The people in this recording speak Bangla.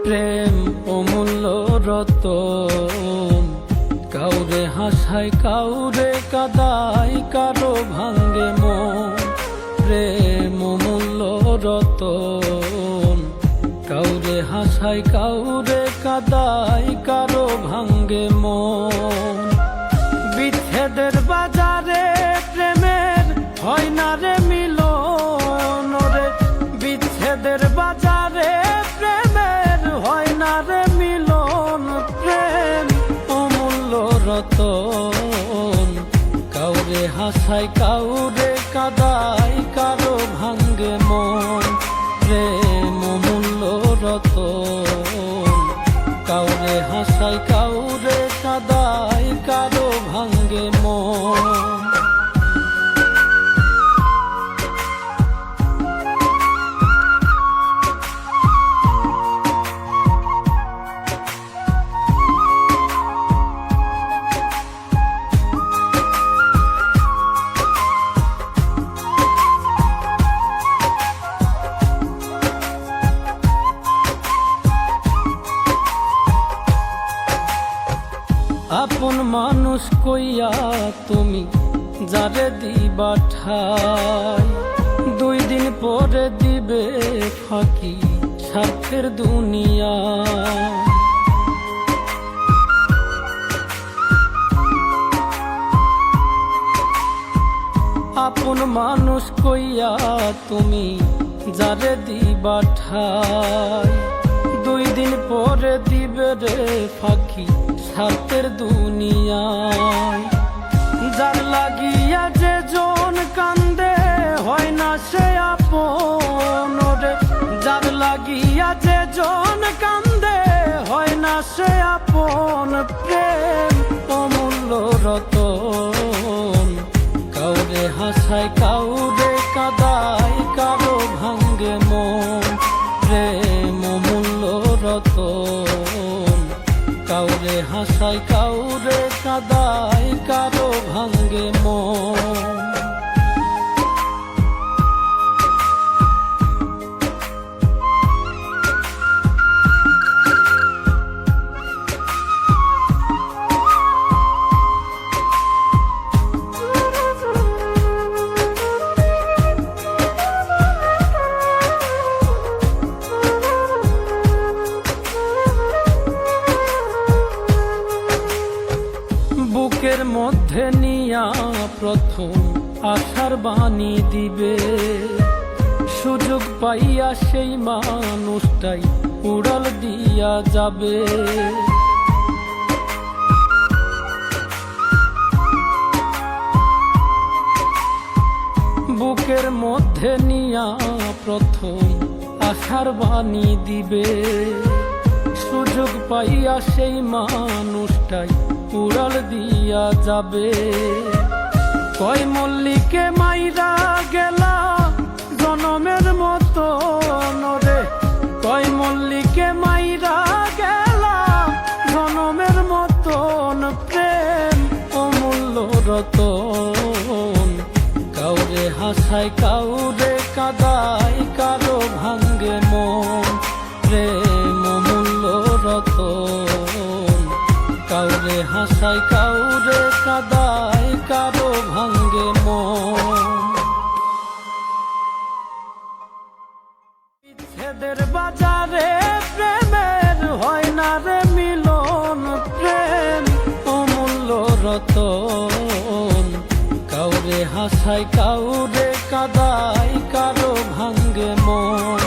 প্রেম অমূল্য রতন, কাউরে হাসায় কাউরে কাদায়, কারো ভাঙ্গে মন। প্রেম অমূল্য রতন, কাউরে হাসায় কাউরে কাদায়, কারো ভাঙ্গে মন। বিচ্ছেদের বাজারে প্রেমের হয় না রে মিলন রে, বিচ্ছেদের বাজারে প্রেমের হয় না রে মিলন। প্রেম অমূল্য রতন, কাউরে হাসায় কাউরে কাদায়, কারো ভাঙ্গে মন। প্রেম অমূল্য রতন, কাউরে হাসায় কাউরে কাদায়, কারো ভাঙ্গে মন। আপন মানুষ কইয়া তুমি যারে দিবা ঠাই, 2 দিন পরে দিবে ফাঁকি স্বার্থের দুনিয়া। আপন মানুষ কইয়া তুমি যারে দিবা ঠাই, 2 দিন পরে দিবে রে ফাঁকি স্বার্থের দুনিয়ায়। যার লাগিয়া যে জন কান্দে হয় না সে আপন রে, যার লাগিয়া যে জন কান্দে হয় না সে আপন। প্রেম অমূল্য রতন, কাউরে হাসায় কাউরে কাদায়, কারো ভাঙ্গে মন। প্রেম অমূল্য রতন, কাউরে হাসায় কাউরে কাদায়, কারো ভাঙ্গে মন। বুকের মধ্যে নিয়া প্রথম আশার বাণী দিবে, সুযোগ পাইয়া সেই মানুষটাই উড়াল দিয়া যাবে। বুকের মধ্যে নিয়া প্রথম আশার বাণী দিবে, সুযোগ পাইয়া সেই মানুষটাই উড়াল দিয়া যাবে। কয় মল্লিকে মাইরা গেলা জনমের মতো রে, কয় মল্লিকে মাইরা গেলা জনমের মতন। প্রেম অমূল্য রতন, কাউরে হাসায় কাউরে কাদায়, কারো ভাঙ্গে মন। প্রেম অমূল্য রতন, কাউরে হাসায় কাউরে কাদায়, কারো ভাঙ্গে মন। বিচ্ছেদের বাজারে প্রেমের হয় না রে মিলন। প্রেম অমূল্য রতন, কাউরে হাসায় কাউরে কাদায়, কারো ভাঙ্গে মন।